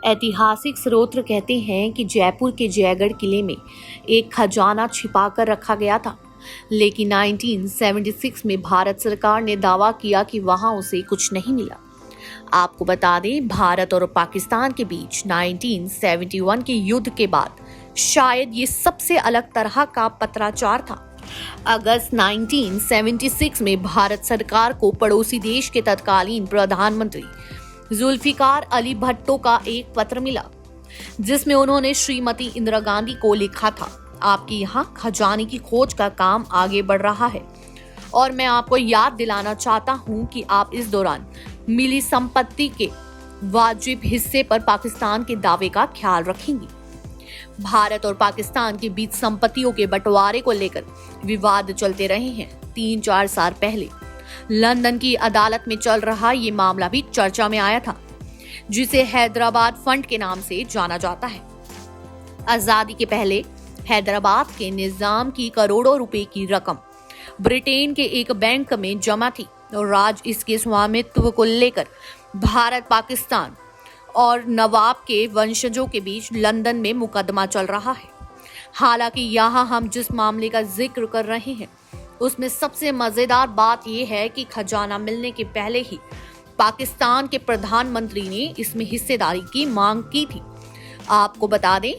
ऐतिहासिक स्रोत कहते हैं कि जयपुर के जयगढ़ किले में एक खजाना छिपाकर रखा गया था, लेकिन 1976 में भारत सरकार ने दावा किया कि वहां उसे कुछ नहीं मिला। आपको बता दें, भारत और पाकिस्तान के बीच 1971 के युद्ध के बाद शायद ये सबसे अलग तरह का पत्राचार था। अगस्त 1976 में भारत सरकार को पड़ोसी देश के तत्कालीन प्रधानमंत्री जुल्फिकार अली भट्टो का एक पत्र मिला, जिसमें उन्होंने श्रीमती इंदिरा गांधी को लिखा था, आपके यहाँ खजाने की खोज का काम आगे बढ़ रहा है और मैं आपको याद दिलाना चाहता हूँ कि आप इस दौरान मिली संपत्ति के वाजिब हिस्से पर पाकिस्तान के दावे का ख्याल रखेंगी। भारत और पाकिस्तान के बीच संपत्तियों के बंटवारे को लेकर विवाद चलते रहे हैं। 3-4 साल पहले लंदन की अदालत में चल रहा ये मामला भी चर्चा में आया था, जिसे हैदराबाद फंड के नाम से जाना जाता है। आजादी के पहले हैदराबाद के निजाम की करोड़ों रुपए की रकम ब्रिटेन के एक बैंक में जमा थी और आज इसके स्वामित्व को लेकर भारत, पाकिस्तान और नवाब के वंशजों के बीच लंदन में मुकदमा चल रहा है। हालांकि यहाँ हम जिस मामले का जिक्र कर रहे हैं उसमें सबसे मजेदार बात यह है कि खजाना मिलने के पहले ही पाकिस्तान के प्रधानमंत्री ने इसमें हिस्सेदारी की मांग की थी। आपको बता दें,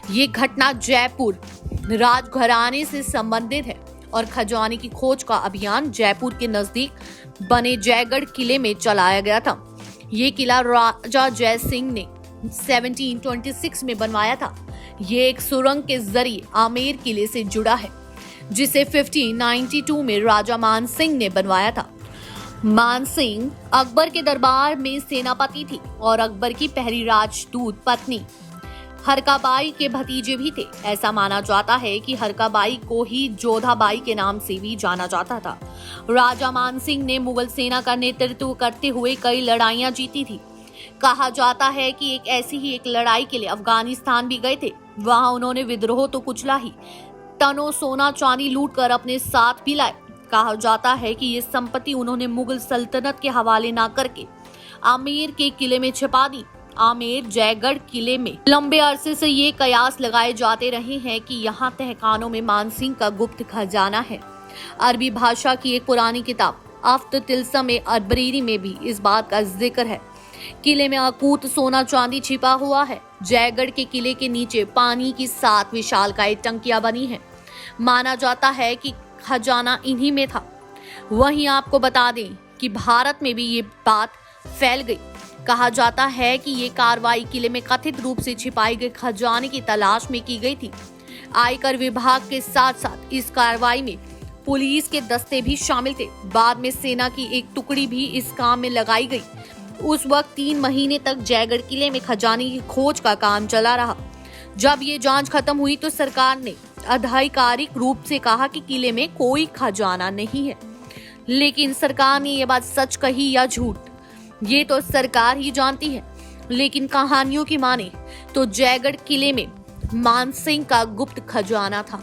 ये घटना जयपुर राजघराने से संबंधित है और खजाने की खोज का अभियान जयपुर के नजदीक बने जयगढ़ किले में चलाया गया था। ये किला राजा जय सिंह ने 1726 में बनवाया था। ये एक सुरंग के जरिए आमेर किले से जुड़ा है, जिसे 1592 में राजा मान सिंह ने बनवाया था। मान सिंह अकबर के दरबार में सेनापति थी और अकबर की पहली राजदूत पत्नी हरकाबाई के भतीजे भी थे। ऐसा माना जाता है कि हरकाबाई को ही जोधाबाई के नाम से भी जाना जाता था। राजा मान सिंह ने मुगल सेना का नेतृत्व करते हुए कई लड़ाइयां जीती थी। कहा जाता है कि ऐसी ही एक लड़ाई के लिए अफगानिस्तान भी गए थे। वहां उन्होंने विद्रोह तो कुचला ही, टनों सोना चांदी लूट कर अपने साथ भी लाए। कहा जाता है कि ये संपत्ति उन्होंने मुगल सल्तनत के हवाले ना करके आमेर के किले में छिपा दी। आमेर जयगढ़ किले में लंबे अरसे से ये कयास लगाए जाते रहे हैं कि यहाँ तहखानों में मानसिंह का गुप्त खजाना है। अरबी भाषा की एक पुरानी किताब अफ्त-तिल्सम अरबरीरी में भी इस बात का जिक्र है। किले में अकूत सोना चांदी छिपा हुआ है। जयगढ़ के किले के नीचे पानी की 7 विशालकाय टंकियां बनी हैं। माना जाता है कि खजाना इन्हीं में था। वहीं आपको बता दें कि भारत में भी ये बात फैल गई। कहा जाता है कि ये कार्रवाई किले में कथित रूप से छिपाए गए खजाने की तलाश में की गई थी। आयकर विभाग के साथ साथ इस कार्रवाई में पुलिस के दस्ते भी शामिल थे। बाद में सेना की एक टुकड़ी भी इस काम में लगाई गई। उस वक्त 3 महीने तक जयगढ़ किले में खजाने की खोज का काम चला रहा। जब ये जांच खत्म हुई तो सरकार ने आधिकारिक रूप से कहा कि किले में कोई खजाना नहीं है। लेकिन सरकार ने यह बात सच कही या झूठ, ये तो सरकार ही जानती है। लेकिन कहानियों की माने तो जयगढ़ किले में मानसिंह का गुप्त खजाना था।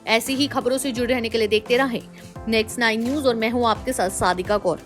ऐसी ही खबरों से जुड़े रहने के लिए देखते रहें नेक्स्ट 9 न्यूज और मैं हूं आपके साथ सादिका कौर।